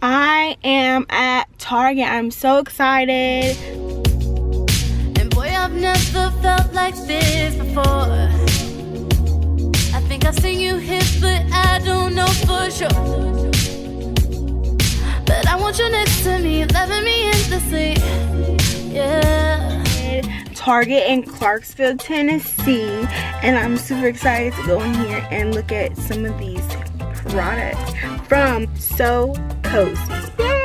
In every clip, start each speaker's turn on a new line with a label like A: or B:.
A: I am at Target. I'm so excited.
B: And boy, I've never felt like this before. I think I've seen you hit, but I don't know for sure. But I want you next to me, loving me endlessly. Yeah.
A: Target in Clarksville, Tennessee, and I'm super excited to go in here and look at some of these products from So Cozy. Yay!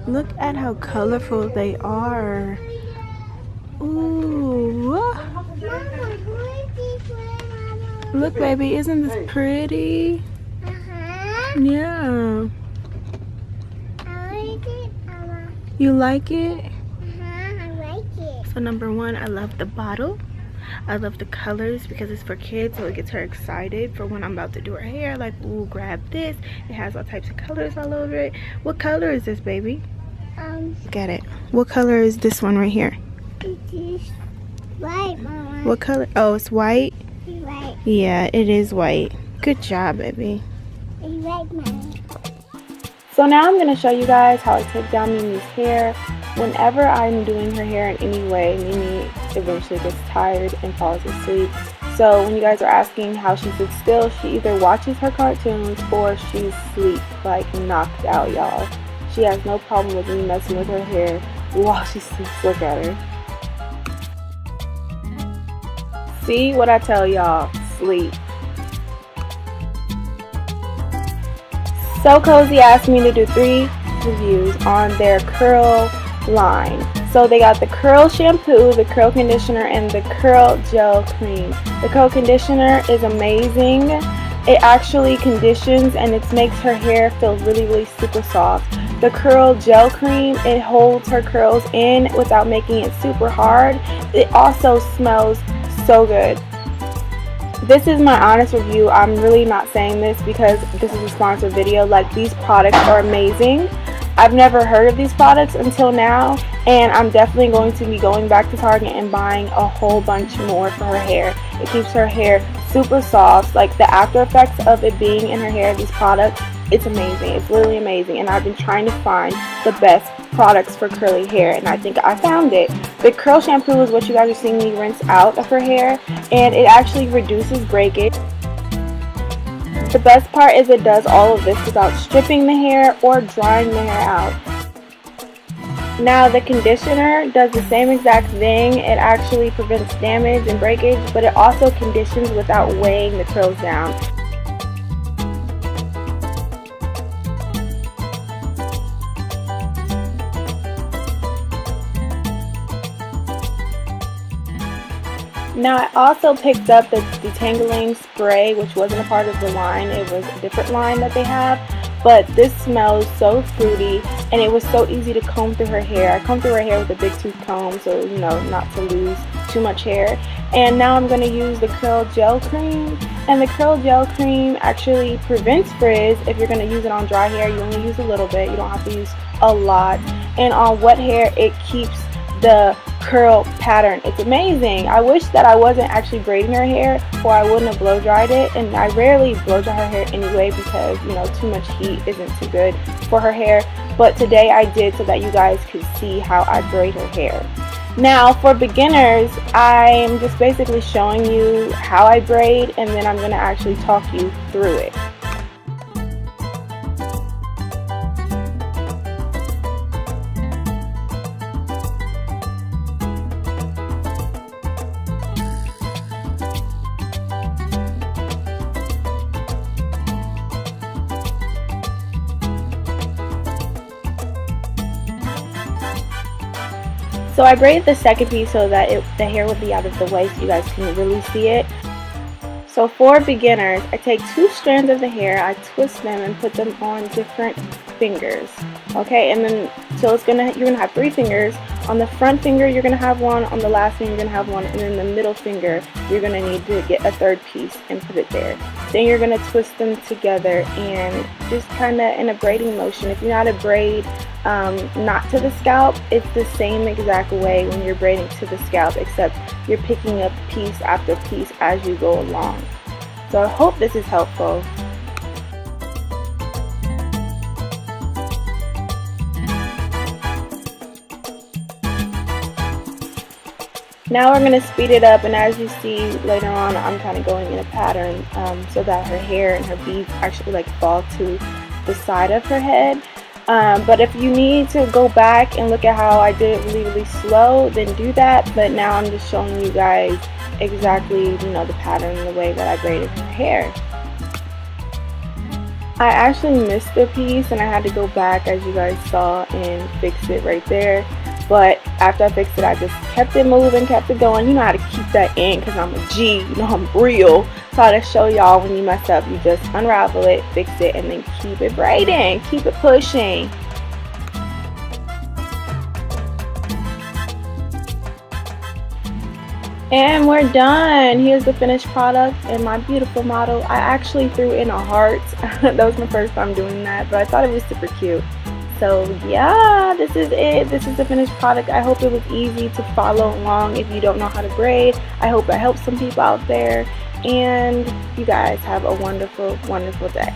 A: Look at how colorful they are. Ooh. Look, baby, isn't this pretty? Yeah.
C: I like it, Mama.
A: You like it?
C: I like it.
A: So number one, I love the bottle. I love the colors because it's for kids, so it gets her excited for when I'm about to do her hair. Like, ooh, grab this. It has all types of colors all over it. What color is this, baby? Look at it. What color is this one right here?
C: It is white, Mama.
A: What color? Oh, it's white?
C: It's white.
A: Yeah, it is white. Good job, baby.
C: It's white, Mama.
A: So now I'm going to show you guys how I take down Mimi's hair. Whenever I'm doing her hair in any way, Mimi eventually gets tired and falls asleep. So when you guys are asking how she sits still, she either watches her cartoons or she's asleep, like knocked out, y'all. She has no problem with me messing with her hair while she sleeps. Look at her. See what I tell y'all? Sleep. So Cozy asked me to do 3 reviews on their curl line. So they got the curl shampoo, the curl conditioner, and the curl gel cream. The curl conditioner is amazing. It actually conditions and it makes her hair feel really, really super soft. The curl gel cream, it holds her curls in without making it super hard. It also smells so good. This is my honest review. I'm really not saying this because this is a sponsored video. Like, these products are amazing. I've never heard of these products until now, and I'm definitely going to be going back to Target and buying a whole bunch more for her hair. It keeps her hair super soft. Like, the after effects of it being in her hair, these products, it's amazing. It's literally amazing, and I've been trying to find the best products for curly hair, and I think I found it. The curl shampoo is what you guys are seeing me rinse out of her hair, and it actually reduces breakage. The best part is it does all of this without stripping the hair or drying the hair out. Now the conditioner does the same exact thing. It actually prevents damage and breakage, but it also conditions without weighing the curls down. Now I also picked up the detangling spray, which wasn't a part of the line. It was a different line that they have, but this smells so fruity, and it was so easy to comb through her hair. I combed through her hair with a big tooth comb, so you know, not to lose too much hair. And now I'm going to use the curl gel cream, and the curl gel cream actually prevents frizz. If you're going to use it on dry hair, you only use a little bit. You don't have to use a lot. And on wet hair, it keeps the curl pattern. It's amazing. I wish that I wasn't actually braiding her hair, or I wouldn't have blow dried it. And I rarely blow dry her hair anyway because, you know, too much heat isn't too good for her hair. But today I did so that you guys could see how I braid her hair. Now for beginners, I'm just basically showing you how I braid, and then I'm going to actually talk you through it. So I braided the second piece so that the hair will be out of the way so you guys can really see it. So for beginners, I take 2 strands of the hair, I twist them and put them on different fingers. Okay, and then so you're gonna have 3 fingers. On the front finger you're gonna have one, on the last finger you're gonna have one, and then the middle finger you're gonna need to get a 3rd piece and put it there. Then you're gonna twist them together and just kinda in a braiding motion. If you know how to braid not to the scalp, it's the same exact way when you're braiding to the scalp, except you're picking up piece after piece as you go along. So I hope this is helpful. Now we're going to speed it up, and as you see later on, I'm kind of going in a pattern so that her hair and her beads actually like fall to the side of her head. But if you need to go back and look at how I did it really slow, then do that. But now I'm just showing you guys exactly, you know, the pattern and the way that I braided her hair. I actually missed a piece and I had to go back, as you guys saw, and fix it right there. But after I fixed it, I just kept it moving, kept it going. You know how to keep that in because I'm a G, you know I'm real. So I just show y'all when you mess up, you just unravel it, fix it, and then keep it braiding, keep it pushing. And we're done. Here's the finished product and my beautiful model. I actually threw in a heart. That was my first time doing that, but I thought it was super cute. So yeah, this is it. This is the finished product. I hope it was easy to follow along if you don't know how to braid. I hope it helps some people out there. And you guys have a wonderful, wonderful day.